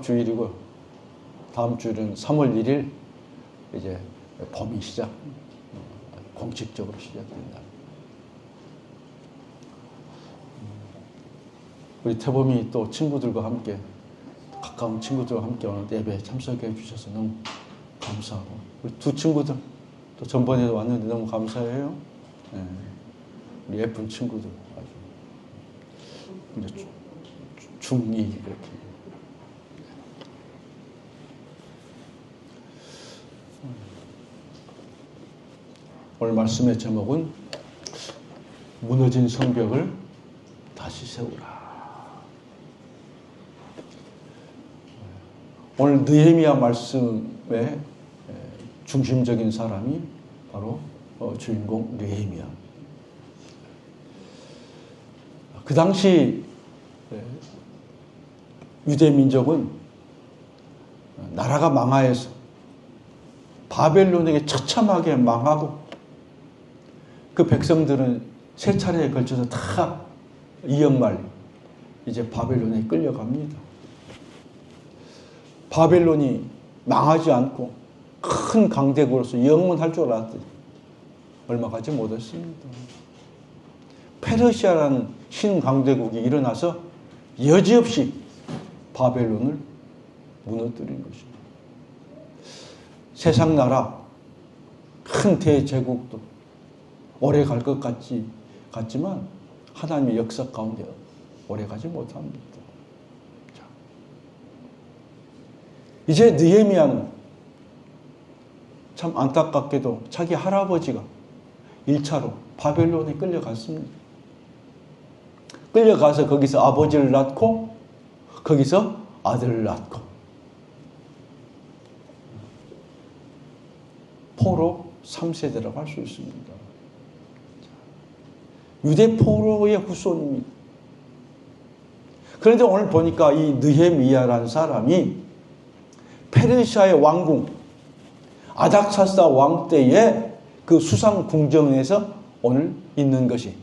주일이고 다음 주일은 3월 1일 이제 봄이 공식적으로 시작된다. 우리 태범이 또 친구들과 함께 가까운 친구들과 함께 오늘 예배에 참석해 주셔서 너무 감사하고 우리 두 친구들 또 전번에도 왔는데 너무 감사해요. 네. 우리 예쁜 친구들 아주 이제 중2 이렇게. 오늘 말씀의 제목은 무너진 성벽을 다시 세우라. 오늘 느헤미야 말씀의 중심적인 사람이 바로 주인공 느헤미야. 그 당시 유대 민족은 나라가 망하여서 바벨론에게 처참하게 망하고 그 백성들은 세 차례에 걸쳐서 다 이연말 이제 바벨론에 끌려갑니다. 바벨론이 망하지 않고 큰 강대국으로서 영원할 줄 알았더니 얼마 가지 못했습니다. 페르시아라는 신강대국이 일어나서 여지없이 바벨론을 무너뜨린 것입니다. 세상 나라 큰 대제국도 오래 갈 것 같지만 하나님의 역사 가운데 오래 가지 못합니다. 자, 이제 느헤미야는 참 안타깝게도 자기 할아버지가 1차로 바벨론에 끌려갔습니다. 끌려가서 거기서 아버지를 낳고 거기서 아들을 낳고 포로 3세대라고 할 수 있습니다. 유대 포로의 후손입니다. 그런데 오늘 보니까 이 느헤미야라는 사람이 페르시아의 왕궁 아닥사스다 왕 때의 그 수상 궁정에서 오늘 있는 것이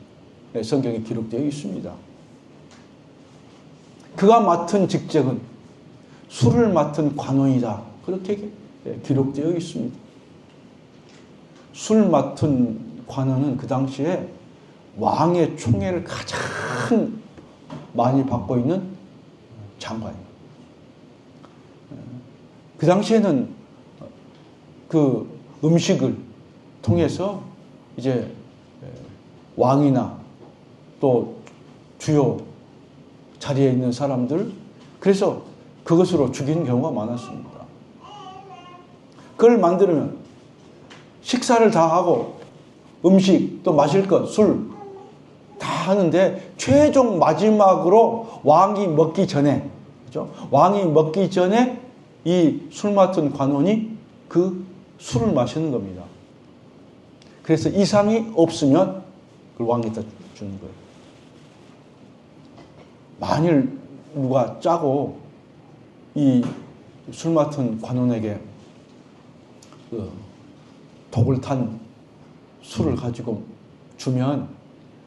성경에 기록되어 있습니다. 그가 맡은 직책은 술을 맡은 관원이다. 그렇게 기록되어 있습니다. 술 맡은 관원은 그 당시에 왕의 총애를 가장 많이 받고 있는 장관입니다. 그 당시에는 그 음식을 통해서 이제 왕이나 또 주요 자리에 있는 사람들, 그래서 그것으로 죽이는 경우가 많았습니다. 그걸 만들면 식사를 다 하고 음식 또 마실 것, 술 다 하는데 최종 마지막으로 왕이 먹기 전에, 그죠? 왕이 먹기 전에 이 술 맡은 관원이 그 술을 마시는 겁니다. 그래서 이상이 없으면 그걸 왕에다 주는 거예요. 만일 누가 짜고 이 술 맡은 관원에게 그 독을 탄 술을 가지고 주면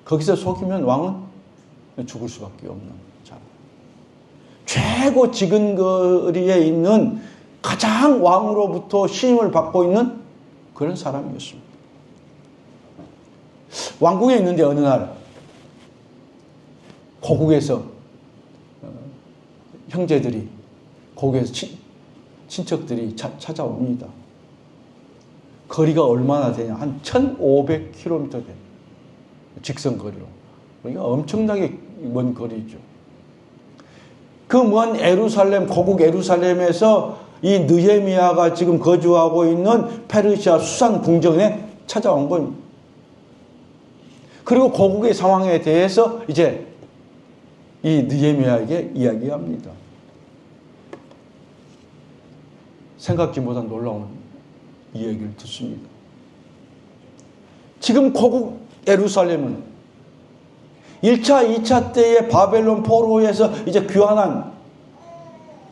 거기서 속이면 왕은 죽을 수밖에 없는 자. 최고 지근거리에 있는 가장 왕으로부터 신임을 받고 있는 그런 사람이었습니다. 왕궁에 있는데 어느 날 고국에서 형제들이 고국에서 친척들이 찾아옵니다. 거리가 얼마나 되냐? 한 1500km 돼요. 직선거리로. 그러니까 엄청나게 먼 거리죠. 그 먼 예루살렘, 고국 예루살렘에서 이 느헤미야가 지금 거주하고 있는 페르시아 수산 궁정에 찾아온 겁니다. 그리고 고국의 상황에 대해서 이제 이 느헤미야에게 이야기합니다. 생각지 못한 놀라운 이야기를 듣습니다. 지금 고국 예루살렘은 1차, 2차 때의 바벨론 포로에서 이제 귀환한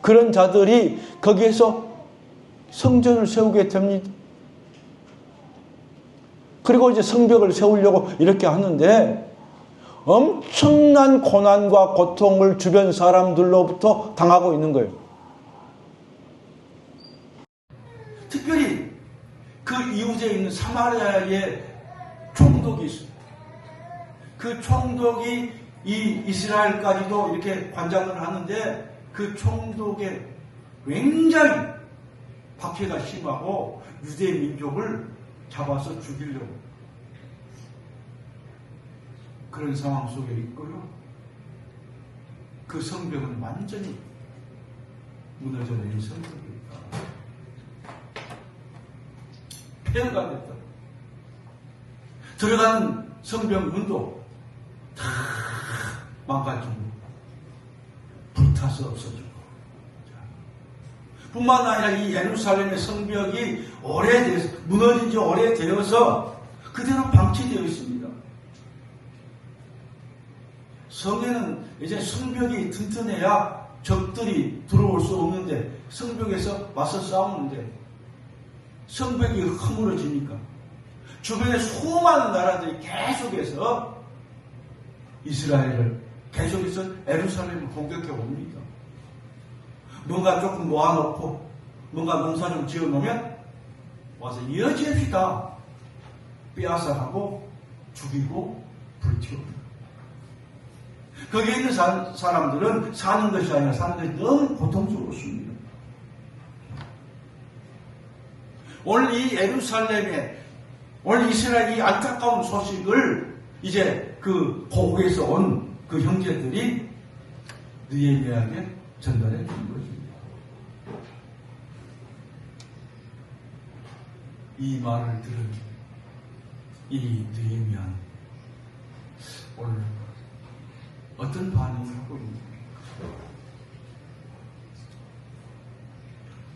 그런 자들이 거기에서 성전을 세우게 됩니다. 그리고 이제 성벽을 세우려고 이렇게 하는데 엄청난 고난과 고통을 주변 사람들로부터 당하고 있는 거예요. 특별히 그 이웃에 있는 사마리아의 총독이 있어요. 그 총독이 이 이스라엘까지도 이렇게 관장을 하는데 그 총독의 굉장히 박해가 심하고 유대 민족을 잡아서 죽이려고 그런 상황 속에 있고요. 그 성벽은 완전히 무너져 내린 성벽이다. 폐허가 됐다. 들어가는 성벽 문도 다 망가지고 불타서 없어지고. 뿐만 아니라 이 예루살렘의 성벽이 무너진 지 오래되어서 그대로 방치되어 있습니다. 성에는 이제 성벽이 튼튼해야 적들이 들어올 수 없는데 성벽에서 맞서 싸우는데 성벽이 허물어지니까 주변에 수많은 나라들이 계속해서 이스라엘을 계속해서 예루살렘을 공격해 옵니다. 뭔가 조금 모아놓고 뭔가 농사 좀 지어놓으면 와서 여지없이 다 빼앗아가고 죽이고 불태웁니다. 거기에 있는 사람들은 사는 것이 아니라 사는 것이 너무 고통스럽습니다. 오늘 이 예루살렘에 오늘 이스라엘이 안타까운 소식을 이제 그 고국에서 온 그 형제들이 느헤미야에게 전달해 준 것입니다. 이 말을 들은 이 느헤미야는 오늘 어떤 반응을 하고 있는가?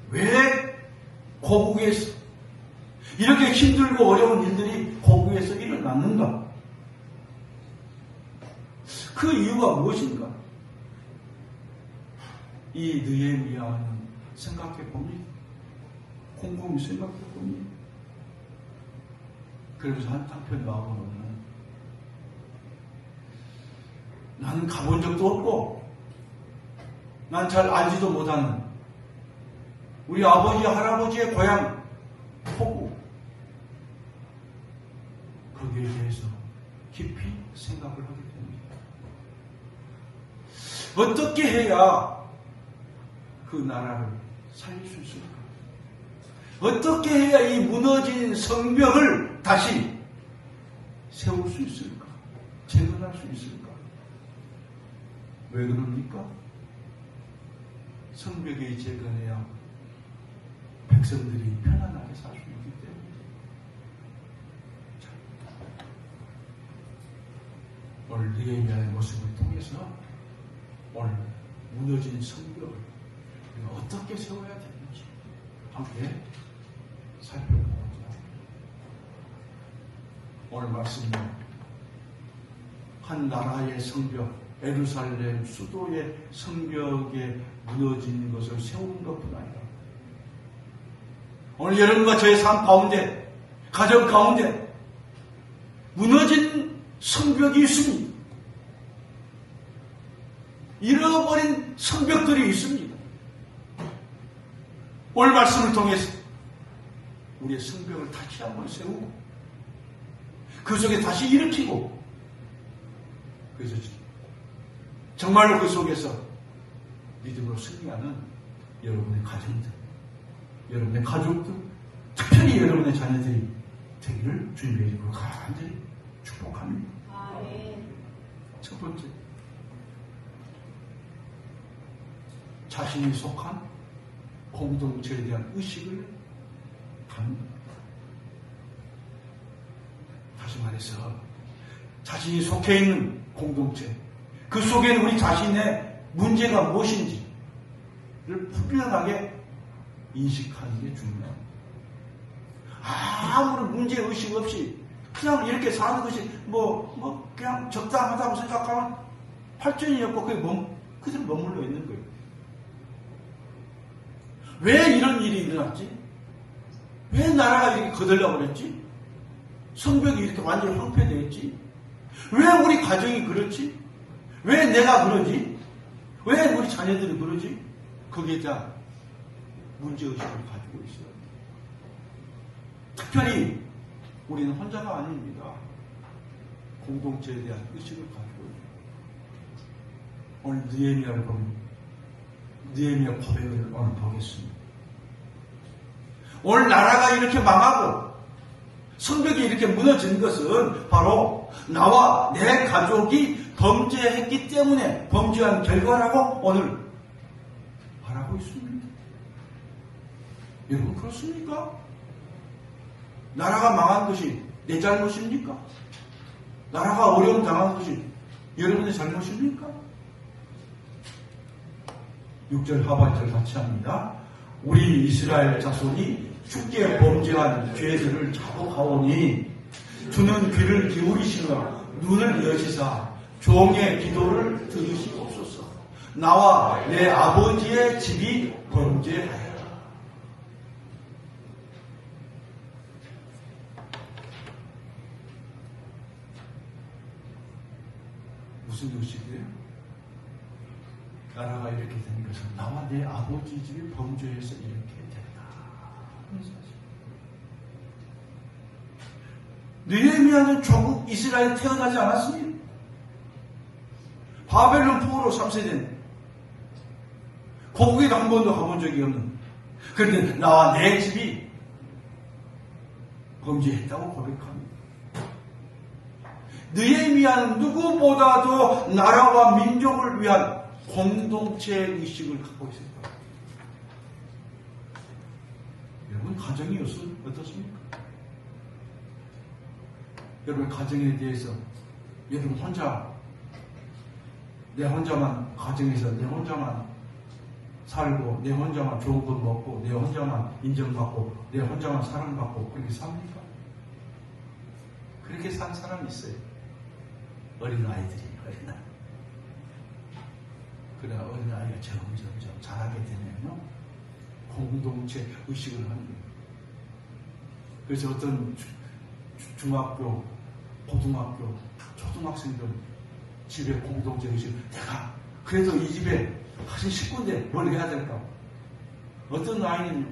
왜 고국에서 이렇게 힘들고 어려운 일들이 고국에서 일어났는가? 그 이유가 무엇인가? 이 느헤미야는 생각해 봅니다. 곰곰이 생각해 봅니다. 그러면서 한편 마음으로는 나는 가본 적도 없고 난 잘 알지도 못하는 우리 아버지 할아버지의 고향 포구 거기에 대해서 깊이 생각을 하게 됩니다. 어떻게 해야 그 나라를 살릴 수 있을까? 어떻게 해야 이 무너진 성벽을 다시 세울 수 있을까? 재건할 수 있을까? 왜 그럽니까? 성벽이 재건해야 백성들이 편안하게 살 수 있기 때문에. 오늘 느헤미야의 모습을 통해서 오늘 무너진 성벽을 우리가 어떻게 세워야 되는지 함께 살펴보자. 오늘 말씀은 한 나라의 성벽, 예루살렘 수도의 성벽에 무너진 것을 세우는 것뿐 아니라 오늘 여러분과 저의 삶 가운데, 가정 가운데 무너진 성벽이 있습니다. 잃어버린 성벽들이 있습니다. 오늘 말씀을 통해서 우리의 성벽을 다시 한번 세우고 그 속에 다시 일으키고 그래서 정말로 그 속에서 믿음으로 승리하는 여러분의 가정들, 여러분의 가족들, 특별히 여러분의 자녀들이 되기를 주님의 이름으로 간절히 축복합니다. 첫 번째, 자신이 속한 공동체에 대한 의식을 갖는. 다시 말해서 자신이 속해 있는 공동체, 그 속에는 우리 자신의 문제가 무엇인지를 분명하게 인식하는 게 중요합니다. 아무런 문제의식 없이 그냥 이렇게 사는 것이 그냥 적당하다고 생각하면 발전이 없고 그대로 머물러 있는 거예요. 왜 이런 일이 일어났지? 왜 나라가 이렇게 거들려 버렸지? 성벽이 이렇게 완전히 황폐되었지? 왜 우리 가정이 그렇지? 왜 내가 그러지? 왜 우리 자녀들이 그러지? 거기에 대한 문제의식을 가지고 있어요. 특별히 우리는 혼자가 아닙니다. 공동체에 대한 의식을 가지고 있습니다. 오늘 느헤미야를 보면 느헤미야 고백을 오늘 보겠습니다. 오늘 나라가 이렇게 망하고 성벽이 이렇게 무너진 것은 바로 나와 내 가족이 범죄했기 때문에 범죄한 결과라고 오늘 말하고 있습니다. 여러분 그렇습니까? 나라가 망한 것이 내 잘못입니까? 나라가 어려움 당한 것이 여러분의 잘못입니까? 6절 하반절 같이 합니다. 우리 이스라엘 자손이 주께 범죄한 죄들을 자복하오니 주는 귀를 기울이시며 눈을 여시사 종의 기도를 들으시옵소서. 나와 내 아버지의 집이 범죄하여라. 무슨 의식이에요? 나라가 이렇게 된 것은 나와 내 아버지 집이 범죄해서 이렇게 됐다. 느헤미야는 조국 이스라엘에 태어나지 않았습니다. 바벨론 포로로 3세대는 고국에도 한 번도 가본 적이 없는, 그런데 나와 내 집이 범죄했다고 고백합니다. 느헤미야는 누구보다도 나라와 민족을 위한 공동체 의식을 갖고 있습니다. 여러분 가정이 어떻습니까? 여러분 가정에 대해서 여러분 내 혼자만 가정에서 내 혼자만 살고 내 혼자만 좋은 것 먹고 내 혼자만 인정받고 내 혼자만 사랑받고 그렇게 삽니까? 그렇게 산 사람이 있어요. 어린아이들이 그래 어린아이가 점점 자라게 되면요 공동체 의식을 하는 거예요. 그래서 어떤 중학교, 고등학교, 초등학생들 집에 공동체 의식, 내가 그래도 이 집에 한 식구인데 뭘 해야 될까? 어떤 아이는요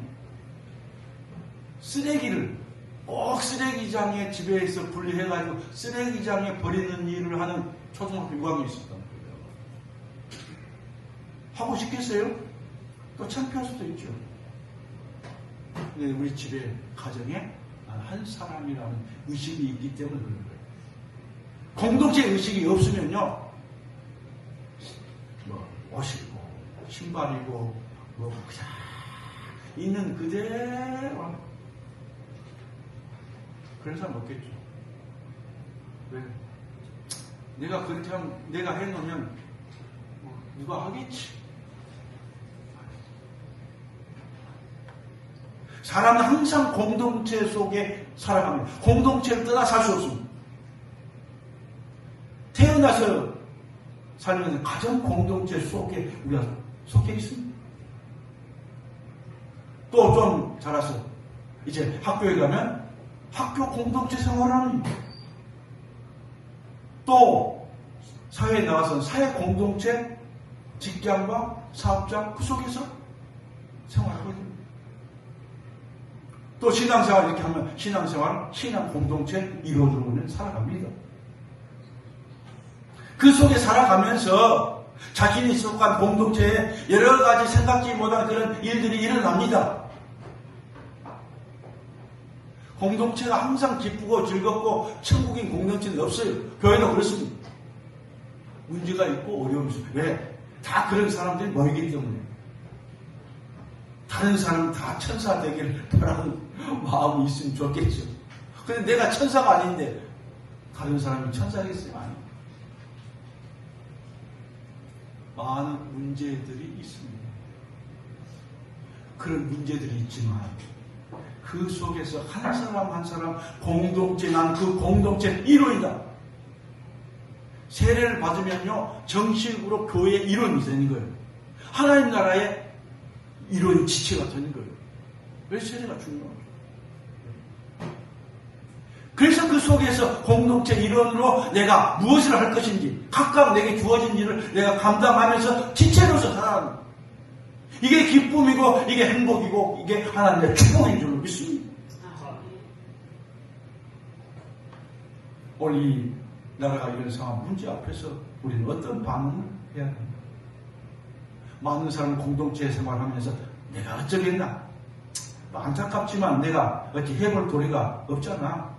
쓰레기를 꼭 쓰레기장에 집에서 분리해가지고 쓰레기장에 버리는 일을 하는 초등학교 6학년이 있었단 말이에요. 하고 싶겠어요? 또 창피할 수도 있죠. 근데 우리 집에 가정에 한 사람이라는 의식이 있기 때문에 그런 거예요. 공동체 의식이 없으면요 옷이고 신발이고 그냥 있는 그대로 그런 사람 없겠죠. 왜? 내가 그렇게 하면, 내가 해놓으면 누가 하겠지. 사람은 항상 공동체 속에 살아갑니다. 공동체를 떠나 살 수 없습니다. 태어나서 살면서 가정 공동체 속에 우리가 속해 있습니다. 또 좀 자라서 이제 학교에 가면 학교 공동체 생활을 합니다. 또 사회에 나가서는 사회 공동체, 직장과 사업장 그 속에서 생활하거든요. 또 신앙생활 이렇게 하면 신앙생활, 신앙 공동체 이루어지고는 살아갑니다. 그 속에 살아가면서 자신이 속한 공동체에 여러 가지 생각지 못한 그런 일들이 일어납니다. 공동체가 항상 기쁘고 즐겁고 천국인 공동체는 없어요. 교회도 그렇습니다. 문제가 있고 어려움이 있어요. 왜? 다 그런 사람들이 모이기 때문에. 다른 사람은 다 천사 되기를 바라는 마음이 있으면 좋겠죠. 그런데 내가 천사가 아닌데 다른 사람이 천사겠어요? 아니. 많은 문제들이 있습니다. 그런 문제들이 있지만 그 속에서 한 사람 한 사람 공동체, 난 그 공동체 일원이다. 세례를 받으면요 정식으로 교회의 일원이 되는 거예요. 하나님 나라의 일원 지체가 되는 거예요. 왜 세례가 중요하죠? 그래서 그 속에서 공동체 일원으로 내가 무엇을 할 것인지 각각 내게 주어진 일을 내가 감당하면서 지체로서 살아갑니다. 이게 기쁨이고 이게 행복이고 이게 하나님의 축복인 줄 믿습니다. 오늘 이 나라가 이런 상황, 문제 앞에서 우리는 어떤 반응을 해야 합니까? 많은 사람 공동체 생활하면서 내가 어쩌겠나? 안타깝지만 내가 어찌 해볼 도리가 없잖아.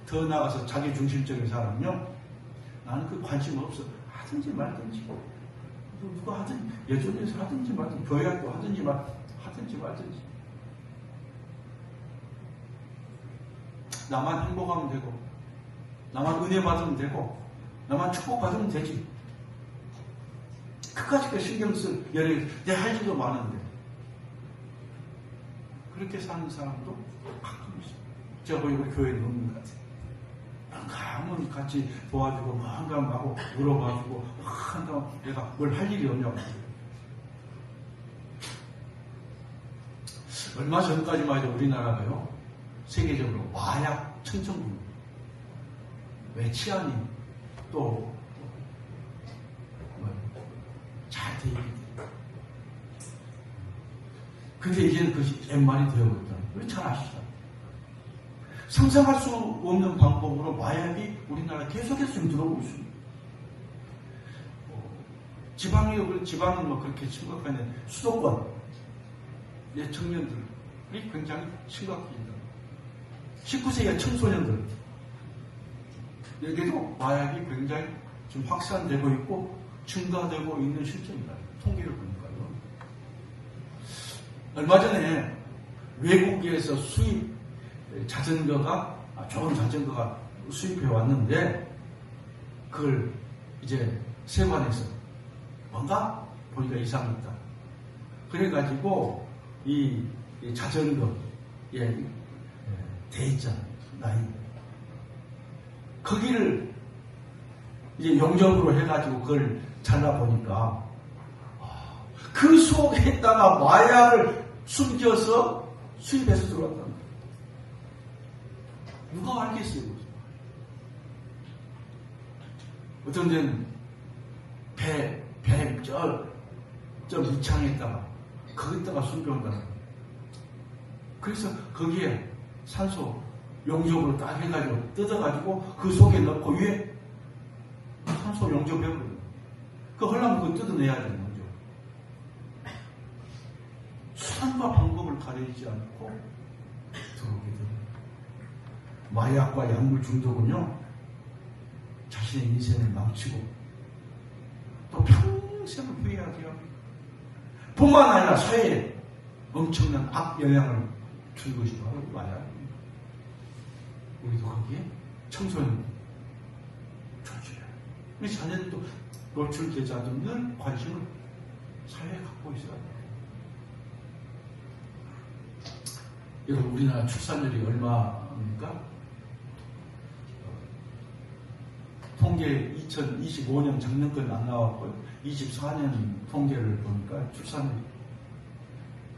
더 나아가서 자기중심적인 사람은요, 나는 그 관심 없어. 하든지 말든지. 누가 하든지, 예전에서 하든지 말든지, 교회 학교 하든지 말든지. 나만 행복하면 되고, 나만 은혜 받으면 되고, 나만 축복받으면 되지. 그까짓 거 신경 쓸 여력이 내 할 일도 많은데. 그렇게 사는 사람도 가끔 있어요. 제가 보기 우리 교회에 없는 것 같아요. 한번 같이 도와주고, 한번 하고, 물어봐주고, 한번 내가 뭘 할 일이 없냐고. 얼마 전까지만 해도 우리나라가요, 세계적으로 마약 천성군, 왜 치안이 또 잘 돼 있거든요. 근데 이제는 그것이 옛말이 되어버렸다. 왜 잘 아시죠? 상상할 수 없는 방법으로 마약이 우리나라에 계속해서 좀 들어오고 있습니다. 지방은 뭐 그렇게 심각한데 수도권 의 청년들이 굉장히 심각합니다. 19세 이하 청소년들 여기도 마약이 굉장히 지금 확산되고 있고 증가되고 있는 실정이다. 통계를 보니까요. 얼마 전에 외국에서 수입 자전거가 좋은 자전거가 수입해 왔는데 그걸 이제 세관에서 뭔가 보니까 이상이 있다. 그래가지고 이 자전거의 대장 나이 거기를 이제 용접으로 해가지고 그걸 잘라보니까 그 속에다가 마약을 숨겨서 수입해서 들어왔다. 누가 알겠어요? 어떤 데는 저 밑창에다가 거기다가 숨겨온다. 그래서 거기에 산소 용접으로 딱 해가지고 뜯어가지고 그 속에 넣고 위에 산소 용접해버려요. 그 하려면 그거 뜯어내야 되는 거죠. 수단과 방법을 가리지 않고 들어오게 됩니다. 마약과 약물 중독은요, 자신의 인생을 망치고 또 평생을 후회하게 합니다. 뿐만 아니라 사회에 엄청난 악영향을 준 것이 바로 마약입니다. 우리도 거기에 청소년 조치해요. 우리 자녀들도 노출되지 않도록 늘 관심을 사회에 갖고 있어야 돼요. 여러분, 우리나라 출산율이 얼마입니까? 통계 2025년 작년 건 안 나왔고요. 24년 통계를 보니까 출산율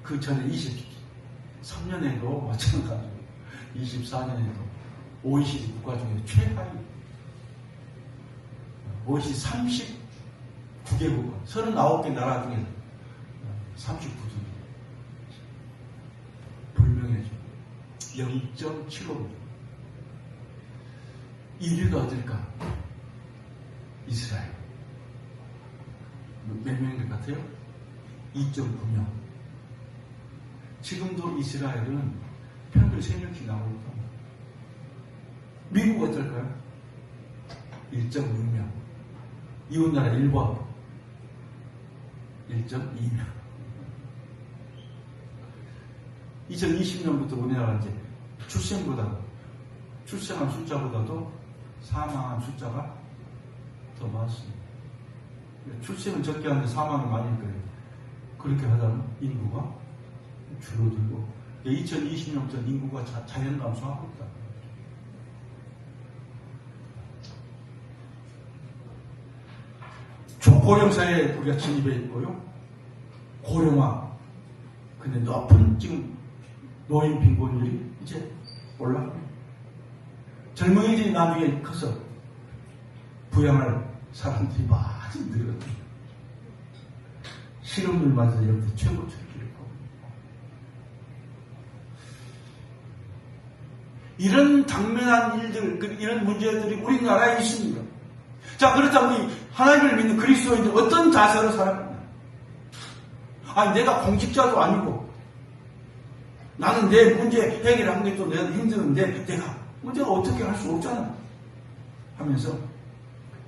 그 전에 23년에도 마찬가지로 24년에도 OECD 국가 중에 최하위 OECD 39개국 39개 나라 중에 39개 불명예죠. 0.75 1위가 어딜까? 이스라엘. 몇 명인 것 같아요? 2.9명. 지금도 이스라엘은 평균 생육期나오고 있다. 미국 어떨까요? 1.6명. 이웃나라 일본 1.2명. 2020년부터 우리나라 이제 출생한 숫자보다도 사망한 숫자가 더 많습니다. 출생은 적게 하는데 사망이 많을 거예요. 그렇게 하다면 인구가 줄어들고 2020년부터 인구가 자연 감소하고 있다. 초고령 사회에 우리가 진입해 있고요. 고령화. 근데 높은 지금 노인 빈곤율이 이제 올라갑니다. 젊은이들이 나중에 커서 부양할 사람들이 많이 늘었거든요. 실업률 맞아서 이렇게 최고치를 기록하고 이런 당면한 일들, 이런 문제들이 우리나라에 있습니다. 자, 그렇다면 우리 하나님을 믿는 그리스도인들 어떤 자세로 살아가냐? 아니, 내가 공직자도 아니고, 나는 내 문제 해결하는 게 또 내가 힘드는데, 내가 문제가 어떻게 할 수 없잖아. 하면서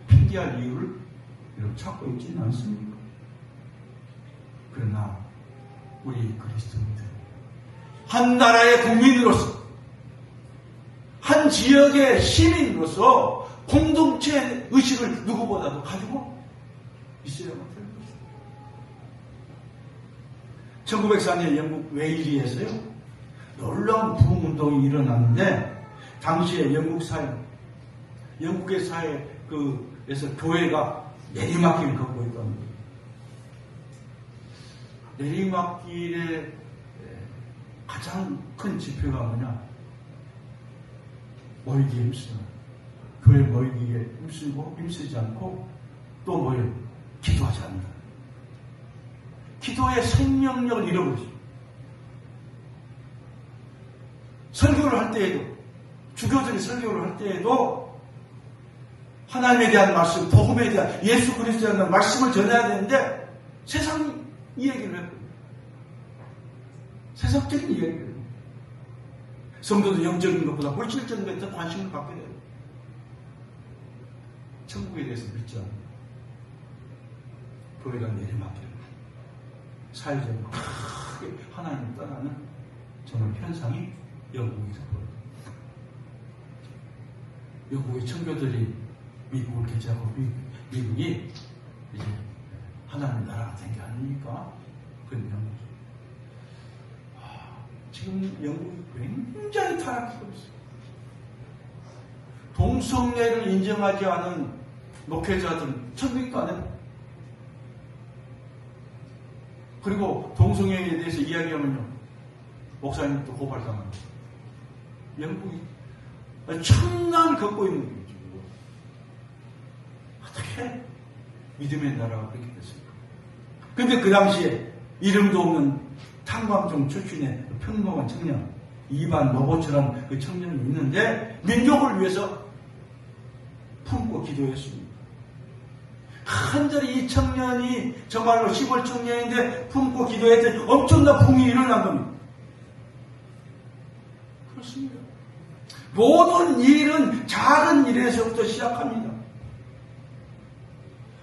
핑계할 이유를 이렇게 찾고 있지는 않습니까? 그러나, 우리 그리스도인들, 한 나라의 국민으로서, 한 지역의 시민으로서 공동체 의식을 누구보다도 가지고 있어야만 될 것입니다. 1904년 영국 웨일리에서요, 놀라운 부흥운동이 일어났는데, 당시에 영국의 사회에서 교회가 내리막길을 걷고 있던 거예요. 내리막길의 가장 큰 지표가 뭐냐? 모이기에 힘쓰는, 교회 모이기에 힘쓰지 않고, 또 뭐예요? 기도하지 않는다. 기도의 생명력을 잃어버리죠. 설교를 할 때에도, 주교들이 설교를 할 때에도, 하나님에 대한 말씀, 복음에 대한, 예수 그리스도에 대한 말씀을 전해야 되는데, 세상 이야기를 했거든요. 세상적인 이야기를. 성도도 영적인 것보다 물질적인 것에 더 관심을 갖게 돼요. 천국에 대해서 믿지 않는 교회가 내리막길을 사회적으로 크게 하나님을 떠나는 정말 현상이 영국에서 보여요. 영국의 청교들이 미국을 개최하고 미국이 이제 하나님 나라가 된 게 아닙니까? 그런 영국이죠. 지금 영국이 굉장히 타락하고 있어요. 동성애를 인정하지 않은 목회자들은 천국도 안 해요. 그리고 동성애에 대해서 이야기하면요, 목사님도 고발당합니다. 영국이 천난을 겪고 있는 거죠. 어떻게 믿음의 나라가 그렇게 됐습니까? 근데 그 당시에 이름도 없는 탄광종 출신의 평범한 청년, 이반 노보처럼 그 청년이 있는데 민족을 위해서 품고 기도했습니다. 간절히 이 청년이 정말로 시골 청년인데 품고 기도했더니 엄청난 붕이 일어난 겁니다. 그렇습니다. 모든 일은 작은 일에서부터 시작합니다.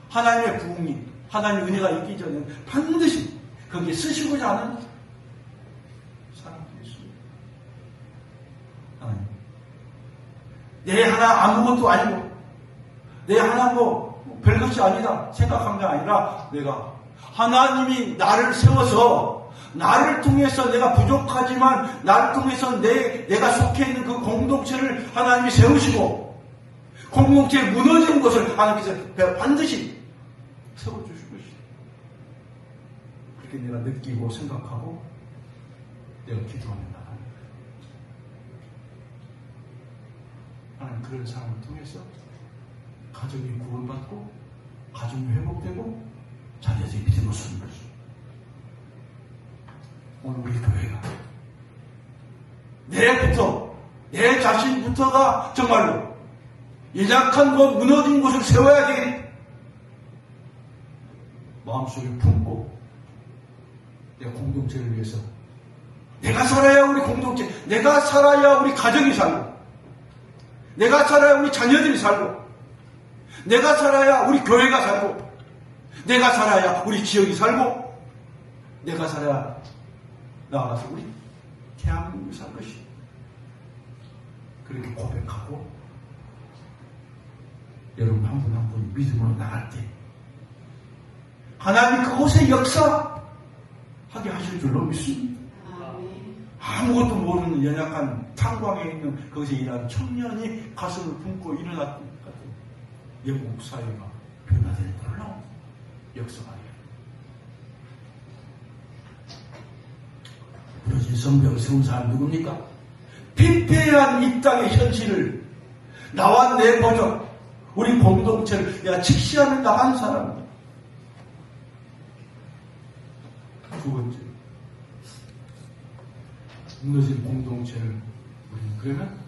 하나님의 부흥이, 하나님의 은혜가 있기 전에 반드시 거기에 쓰시고자 하는 사람들이 있습니다. 하나님, 내 하나 아무것도 아니고, 내 하나 별것이 아니다 생각한 게 아니라, 내가 하나님이 나를 세워서 나를 통해서 내가 부족하지만 나를 통해서 내가 속해 있는 그 공동체를 하나님이 세우시고, 공동체에 무너진 것을 하나님께서 반드시 세워주실 것이다. 그렇게 내가 느끼고 생각하고 내가 기도하며 나갑니다. 하나님 그런 사람을 통해서 가정이 구원받고 가정이 회복되고 자녀들이 믿음을 쓰는 거죠. 오늘 우리 교회가 내 자신부터가 정말로 연약한 곳, 무너진 곳을 세워야 되겠다. 마음속에 품고 내 공동체를 위해서 내가 살아야 우리 공동체, 내가 살아야 우리 가정이 살고, 내가 살아야 우리 자녀들이 살고, 내가 살아야 우리 교회가 살고, 내가 살아야 우리 지역이 살고, 내가 살아야 나아가서 우리 대한민국이 살 것이. 그렇게 고백하고 여러분 한 분 한 분이 믿음으로 나갈 때 하나님이 그곳에 역사하게 하실 줄로 믿습니다. 아무것도 모르는 연약한 탄광에 있는 거기서 일하는 청년이 가슴을 품고 일어났던 것 같은 영국 사회가 변화되는 놀라운 역사가 아니에요. 부러진 성벽을 세운 사람 누굽니까? 피폐한 이 땅의 현실을 나와 내 가족, 우리 공동체를 내가 직시하며 나간 사람입니다. 두 번째, 무너진 공동체를 우리는 그러면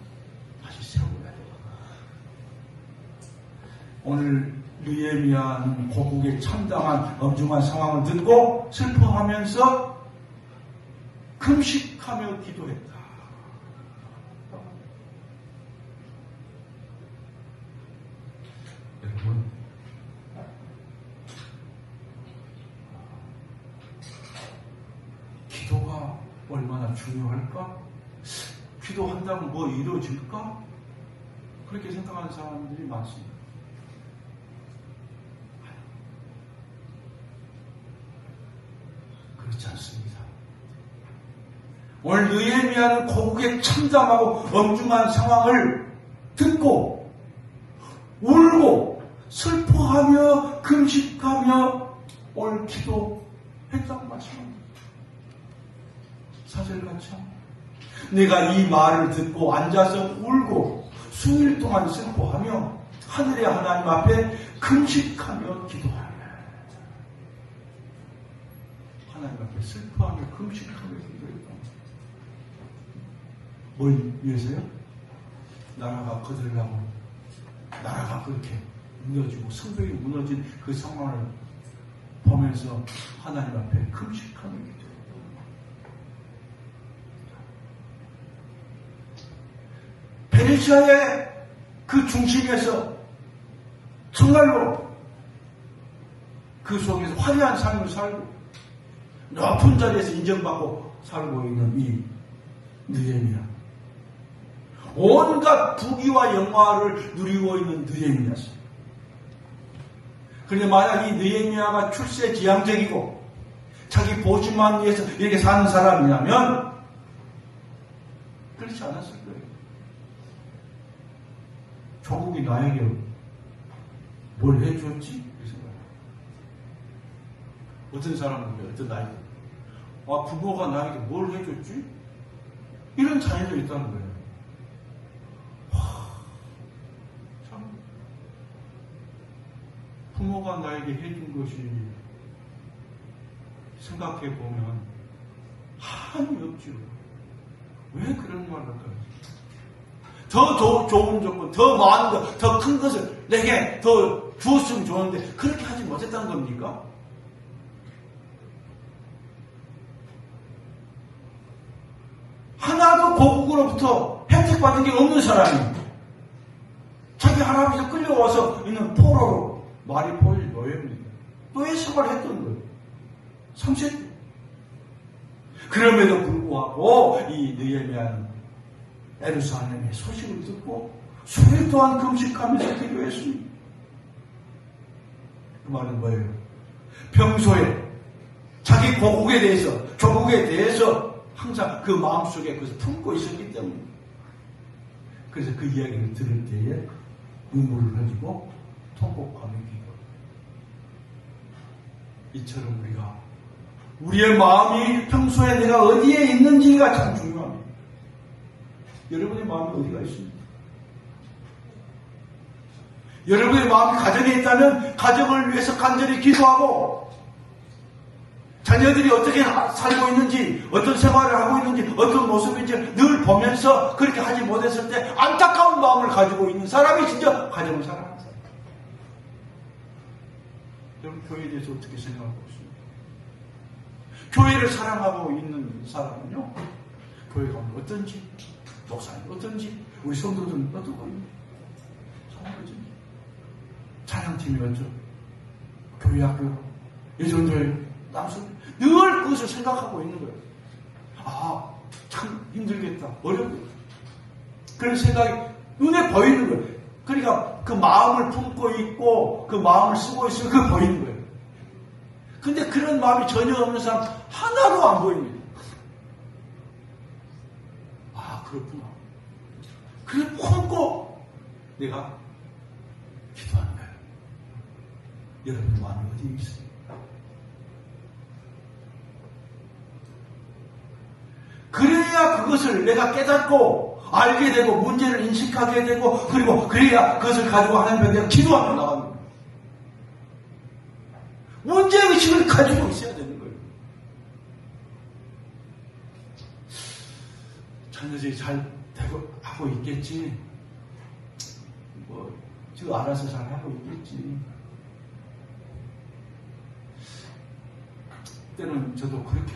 오늘 느헤미야는 고국에 참담한 엄중한 상황을 듣고 슬퍼하면서 금식하며 기도했다. 여러분, 기도가 얼마나 중요할까? 기도한다면 뭐 이루어질까? 그렇게 생각하는 사람들이 많습니다. 그렇지 않습니다. 오늘 느헤미야는 고국의 참담하고 엄중한 상황을 듣고 울고 슬퍼하며 금식하며 오늘 기도했다고 말씀합니다. 사절같이 내가 이 말을 듣고 앉아서 울고 수일 동안 슬퍼하며 하늘의 하나님 앞에 금식하며 기도하며 하나님 앞에 슬퍼하며 금식하며 기도했다. 뭘 위해서요? 나라가 거들나고 나라가 그렇게 무너지고 성벽이 무너진 그 상황을 보면서 하나님 앞에 금식하며 기도했다. 페르시아의 그 중심에서 정말로 그 속에서 화려한 삶을 살고 높은 자리에서 인정받고 살고 있는 이 느헤미야, 온갖 부귀와 영화를 누리고 있는 느헤미야였어요. 그런데 만약 이 느헤미야가 출세지향적이고 자기 보시만 위해서 이렇게 사는 사람이라면 그렇지 않았을 거예요. 조국이 나에게 뭘 해줬지? 어떤 사람은 어떤 나이, 부모가 나에게 뭘 해줬지? 이런 자녀도 있다는 거예요. 참, 부모가 나에게 해준 것이 생각해 보면 한이 없죠. 왜 그런 말을 할까요? 더 좋은 조건, 더 많은 것, 더 큰 것을 내게 더 주었으면 좋은데 그렇게 하지 못했다는 겁니까? 하나도 고국으로부터 혜택받은 게 없는 사람이 자기 할아버지가 끌려와서 있는 포로로 말이 포일 노예입니다. 노예 생활을 했던 거예요. 30대. 그럼에도 불구하고 이 느헤미야는 예루살렘의 소식을 듣고 수일 동안 금식하면서 기도했습니다. 그 말은 뭐예요? 평소에 자기 고국에 대해서, 조국에 대해서 항상 그 마음속에 그것을 품고 있었기 때문에, 그래서 그 이야기를 들을 때에 눈물을 흘리고 통곡하며 기도. 이처럼 우리의 마음이 평소에 내가 어디에 있는지가 참 중요합니다. 여러분의 마음이 어디가 있습니까? 여러분의 마음이 가정에 있다면 가정을 위해서 간절히 기도하고, 자녀들이 어떻게 살고 있는지, 어떤 생활을 하고 있는지, 어떤 모습인지 늘 보면서 그렇게 하지 못했을 때 안타까운 마음을 가지고 있는 사람이 진짜 가정을 사랑하는 사람. 여러분, 교회에 대해서 어떻게 생각하고 있습니까? 교회를 사랑하고 있는 사람은요, 교회가 어떤지, 목사님 어떤지, 우리 성도들은 어떻고 있는지, 찬양팀이 어쩌고, 교회 학교, 예전도에 늘 그것을 생각하고 있는 거예요. 참 힘들겠다, 어렵겠다. 그런 생각이 눈에 보이는 거예요. 그러니까 그 마음을 품고 있고 그 마음을 쓰고 있으면 그게 보이는 거예요. 근데 그런 마음이 전혀 없는 사람 하나도 안 보입니다. 그렇구나. 그래 품고 내가 기도하는 거예요. 여러분의 마음이 어디 있어요? 그래야 그것을 내가 깨닫고 알게 되고 문제를 인식하게 되고, 그리고 그래야 그것을 가지고 하나님 앞에 내가 기도하며 나가는 거예요. 문제의식을 가지고 있어야 되는 거예요. 자녀들이 잘 되고 하고 있겠지, 저 알아서 잘 하고 있겠지. 그때는 저도 그렇게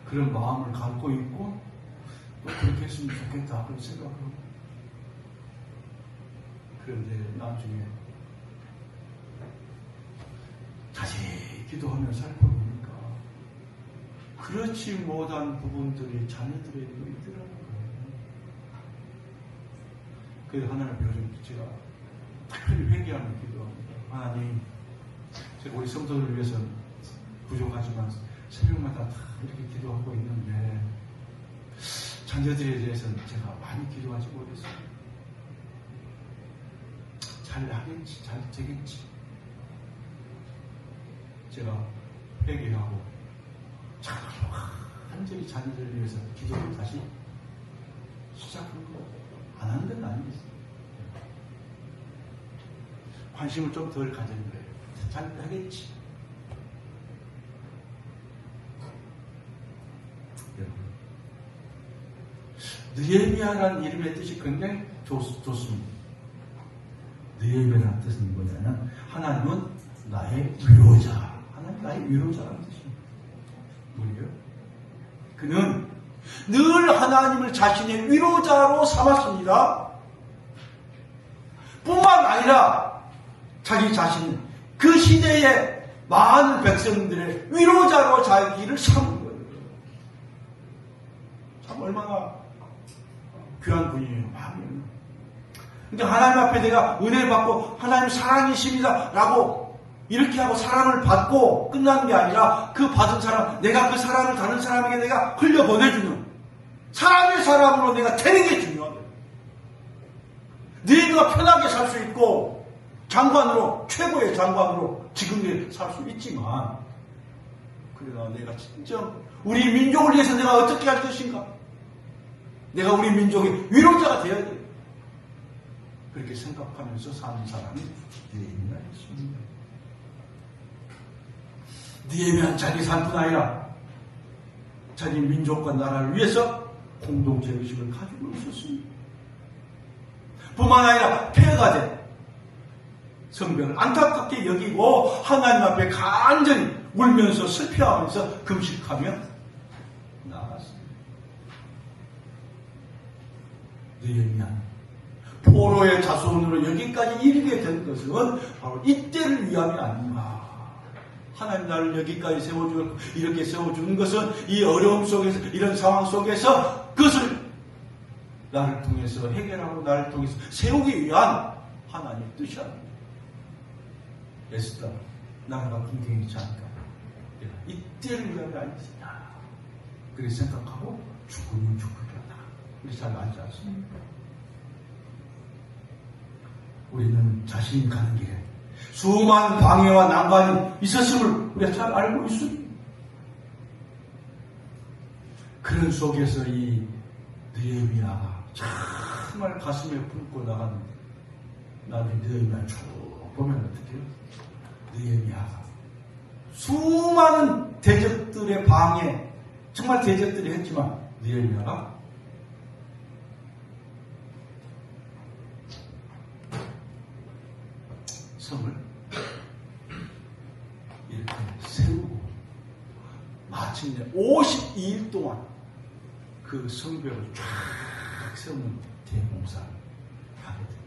그런 마음을 갖고 있고 또 그렇게 했으면 좋겠다 그런 생각을. 그런데 나중에 자세히 기도하며 살펴보니까 그렇지 못한 부분들이 자녀들에게도 있더라는 거예요. 그래서 하나님 요즘 제가 특별히 회개하며 기도합니다. 하나님, 제가 우리 성도들을 위해서 부족하지만 새벽마다 다 이렇게 기도하고 있는데 자녀들에 대해서는 제가 많이 기도하지 못했어요. 잘 하겠지, 잘 되겠지. 제가 회개하고 완전히 자녀들을 위해서 기도를 다시 시작한 거 안 하는 건 아니겠어요. 관심을 좀 덜 가지는 거예요. 잘 하겠지. 느헤미야라는 이름의 뜻이 굉장히 좋습니다. 느헤미야라는 뜻은 뭐냐면 하나님은 나의 위로자. 하나님 나의 위로자라는 뜻입니다. 뭐예요? 그는 늘 하나님을 자신의 위로자로 삼았습니다. 뿐만 아니라 자기 자신 그 시대의 많은 백성들의 위로자로 자기를 삼은 거예요. 참 얼마나 귀한 분이에요. 그러니까 하나님 앞에 내가 은혜를 받고 하나님 사랑이십니다 라고 이렇게 하고 사랑을 받고 끝나는 게 아니라 그 받은 사람, 내가 그 사랑을 다른 사람에게 내가 흘려보내주는 사랑의 사람으로 내가 되는 게 중요하다. 너희가 편하게 살 수 있고 장관으로, 최고의 장관으로 지금에 살 수 있지만 그러나 내가 진짜 우리 민족을 위해서 내가 어떻게 할 것인가? 내가 우리 민족의 위로자가 되어야 돼. 그렇게 생각하면서 사는 사람이 느헤미야였습니다. 느헤미야는 자기 삶뿐 아니라 자기 민족과 나라를 위해서 공동체 의식을 가지고 있었습니다. 뿐만 아니라 폐허가 된 성벽을 안타깝게 여기고 하나님 앞에 간절히 울면서 슬퍼하면서 금식하며 나아갔습니다. 느헤미야는 포로의 자손으로 여기까지 이르게 된 것은 바로 이때를 위함이 아닌가. 하나님 나를 여기까지 세워주고 이렇게 세워주는 것은 이 어려움 속에서 이런 상황 속에서 그것을 나를 통해서 해결하고 나를 통해서 세우기 위한 하나님의 뜻이 아닙니다. 에스더 나라가 궁경이지 않을까. 이때를 위함이 아니겠냐. 그렇게 생각하고 죽으면 죽으려다. 우리 잘 알지 않습니까? 우리는 자신이 가는 길에 수많은 방해와 난관이 있었음을 우리가 잘 알고 있습니다. 그런 속에서 이 느헤미야가 정말 가슴에 품고 나갔는데 나중에 느헤미야 쭉 보면 어떻게 해요? 느헤미야가 수많은 대적들의 방해, 정말 대적들이 했지만 느헤미야가 성을 이렇게 세우고 마침내 52일 동안 그 성벽을 쫙 세우는 대공사를 하게 됩니다.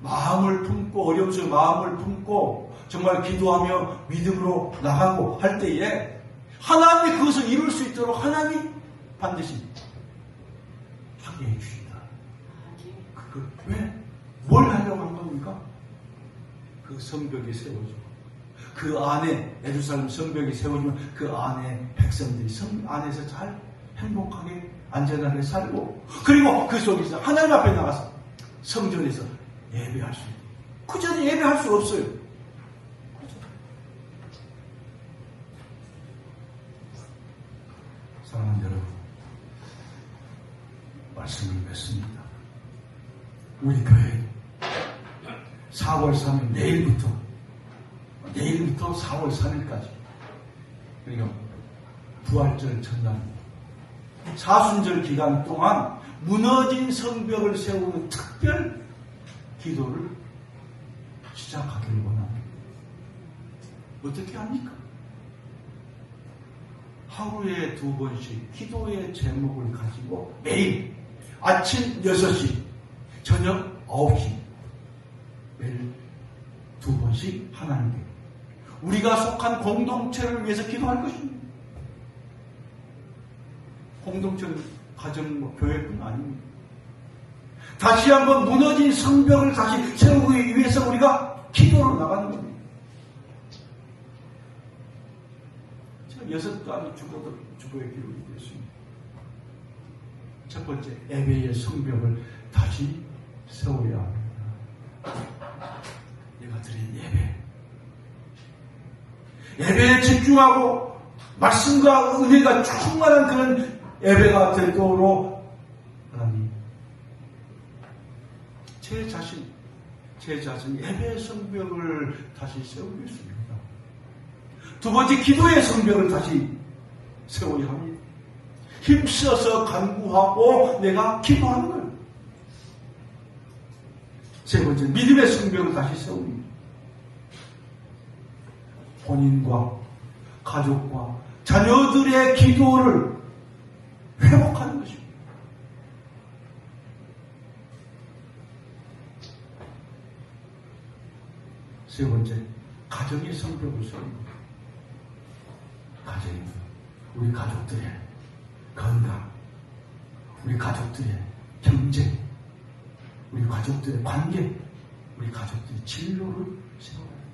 마음을 품고 어려움 속에 마음을 품고 정말 기도하며 믿음으로 나가고 할 때에 하나님이 그것을 이룰 수 있도록 하나님이 반드시 하게 해주신다. 왜? 뭘 하려고 한 겁니까? 그 성벽이 세워지고 그 안에 예루살렘 성벽이 세워지면 그 안에 백성들이 성 안에서 잘 행복하게 안전하게 살고 그리고 그 속에서 하나님 앞에 나가서 성전에서 예배할 수 있고 그 전에 예배할 수 없어요. 사랑하는 여러분, 말씀을 맺습니다. 우리 교회 4월 3일 내일부터 4월 3일까지 그러니까 부활절 전날 사순절 기간 동안 무너진 성벽을 세우는 특별 기도를 시작하기를 원합니다. 어떻게 합니까? 하루에 2번씩 기도의 제목을 가지고 매일 아침 6시, 저녁 9시 매일 2번씩 하나님께 우리가 속한 공동체를 위해서 기도할 것입니다. 공동체는 가정, 교회뿐 아닙니다. 다시 한번 무너진 성벽을 다시 세우기 위해서 우리가 기도로 나가는 겁니다. 제가 6가지 주보의 기록이 되었습니다. 첫 번째, 예배의 성벽을 다시 세워야 합니다. 내가 드린 예배에 집중하고 말씀과 은혜가 충만한 그런 예배가 되도록 하나님, 제 자신 예배의 성벽을 다시 세우겠습니다. 두 번째, 기도의 성벽을 다시 세워야 합니다. 힘써서 간구하고 내가 기도하는 거예요. 세 번째, 믿음의 성벽을 다시 세웁니다. 본인과 가족과 자녀들의 기도를 회복하는 것입니다. 세 번째, 가정의 성벽을 세웁니다. 가정에서 우리 가족들의 건강, 우리 가족들의 경제, 우리 가족들의 관계, 우리 가족들의 진로를 세워야 합니다.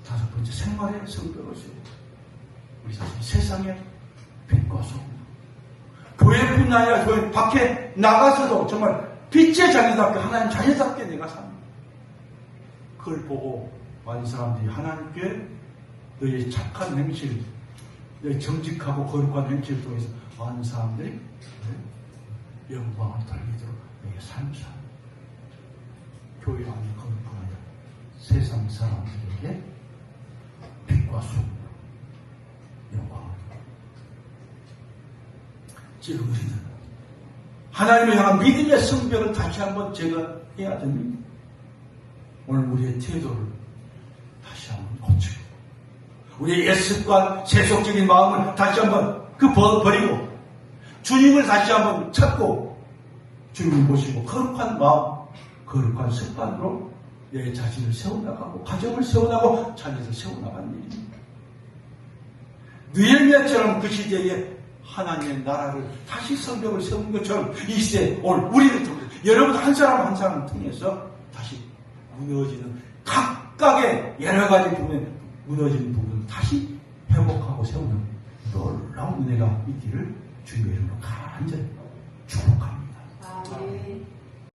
다섯 번째, 생활의 성벽을 세웁니다. 우리 자신 세상의 빛과 소금, 교회뿐 아니라 교회 밖에 나가서도 정말 빛의 자녀답게, 하나님 자녀답게 내가 삽니다. 그걸 보고 많은 사람들이 하나님께 너의 착한 행실, 너의 정직하고 거룩한 행실을 통해서 많은 사람들이 영광을 돌리도록 너의 삶을 삽니다. 교회 안에 거룩한 아니라 세상 사람들에게 빛과 소금, 영광을. 지금 우리는 하나님을 향한 믿음의 성벽을 다시 한번 제가 해야 됩니다. 오늘 우리의 태도를 다시 한번 고치고, 우리의 옛 습관, 세속적인 마음을 다시 한번 버리고, 주님을 다시 한번 찾고, 주님을 모시고, 거룩한 마음, 거룩한 습관으로 내 자신을 세워나가고, 가정을 세워나가고, 자녀를 세워나가는 일입니다. 느헤미야처럼 그 시대에 하나님의 나라를 다시 성벽을 세운 것처럼 이 시대 오늘 우리를 통해서, 여러분 한 사람 한 사람을 통해서 다시 무너지는 각각의 여러 가지 부분에 무너지는 부분을 다시 회복하고 세우는 놀라운 은혜가 있기를 주님의 이름으로 간절히 축복합니다.